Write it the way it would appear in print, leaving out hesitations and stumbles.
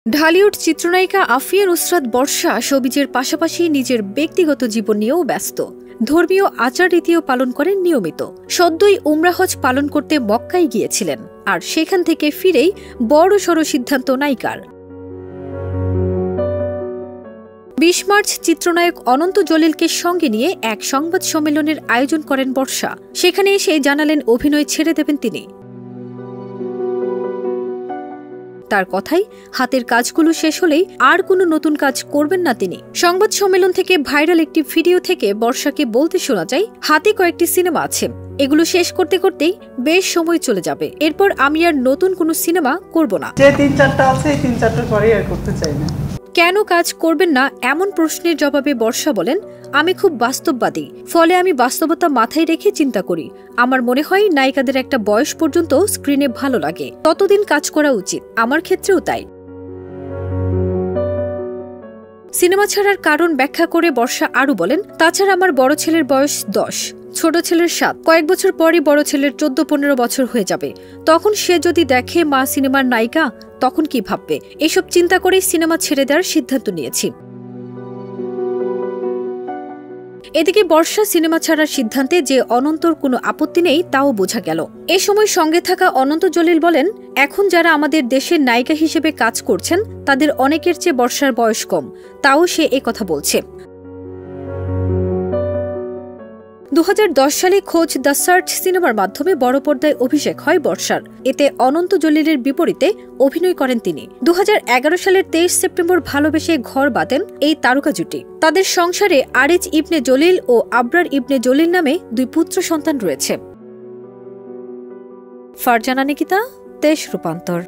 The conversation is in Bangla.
ঢালিউড চিত্রনায়িকা আফিয়া নুসরাত বর্ষা শোবিজের পাশাপাশি নিজের ব্যক্তিগত জীবন নিয়েও ব্যস্ত। ধর্মীয় আচার-রীতিও পালন করেন নিয়মিত। সদ্যই উমরা হজ পালন করতে মক্কায় গিয়েছিলেন, আর সেখান থেকে ফিরেই বড়সড় সিদ্ধান্ত নায়িকার। ২০ মার্চ চিত্রনায়ক অনন্ত জলিলকে সঙ্গে নিয়ে এক সংবাদ সম্মেলনের আয়োজন করেন বর্ষা। সেখানে এসে জানালেন অভিনয় ছেড়ে দেবেন তিনি। তার কথাই, হাতের কাজগুলো শেষ হলেই আর কোনো নতুন কাজ করবেন না তিনি। সংবাদ সম্মেলন থেকে ভাইরাল একটি ভিডিও থেকে বর্ষাকে বলতে শোনা যায়, হাতে কয়েকটি সিনেমা আছে, এগুলো শেষ করতে করতেই বেশ সময় চলে যাবে, এরপর আমি আর নতুন কোনো সিনেমা করব না। যে ৩-৪টা আছে এই ৩-৪টার পরেই আর করতে চাই না। কেন কাজ করবেন না এমন প্রশ্নের জবাবে বর্ষা বলেন, আমি খুব বাস্তববাদী, ফলে আমি বাস্তবতা মাথায় রেখে চিন্তা করি। আমার মনে হয় নায়িকাদের একটা বয়স পর্যন্ত স্ক্রিনে ভালো লাগে, ততদিন কাজ করা উচিত। আমার ক্ষেত্রেও তাই। সিনেমা ছাড়ার কারণ ব্যাখ্যা করে বর্ষা আরও বলেন, তাছাড়া আমার বড় ছেলের বয়স 10, ছোট ছেলের 7, কয়েক বছর পরই বড় ছেলের 14-15 বছর হয়ে যাবে। তখন সে যদি দেখে মা সিনেমার নায়িকা, তখন কি ভাববে? এসব চিন্তা করেই সিনেমা ছেড়ে দেওয়ার সিদ্ধান্ত নিয়েছি। এদিকে বর্ষা সিনেমা ছাড়ার সিদ্ধান্তে যে অনন্তর কোনো আপত্তি নেই তাও বোঝা গেল। এ সময় সঙ্গে থাকা অনন্ত জলিল বলেন, এখন যারা আমাদের দেশের নায়িকা হিসেবে কাজ করছেন তাদের অনেকের চেয়ে বর্ষার বয়স কম, তাও সে একথা বলছে। 2010 সালে খোঁজ দ্য সার্চ সিনেমার মাধ্যমে বড় পর্দায় অভিষেক হয় বর্ষার। এতে অনন্ত জলিলের বিপরীতে অভিনয় করেন তিনি। 2011 সালের 23 সেপ্টেম্বর ভালোবেসে ঘর বাঁধেন এই তারকা জুটি। তাদের সংসারে আরিজ ইবনে জলিল ও আবরার ইবনে জলিল নামে 2 পুত্র সন্তান রয়েছে। ফারজানা নিকিতা, দেশ রূপান্তর।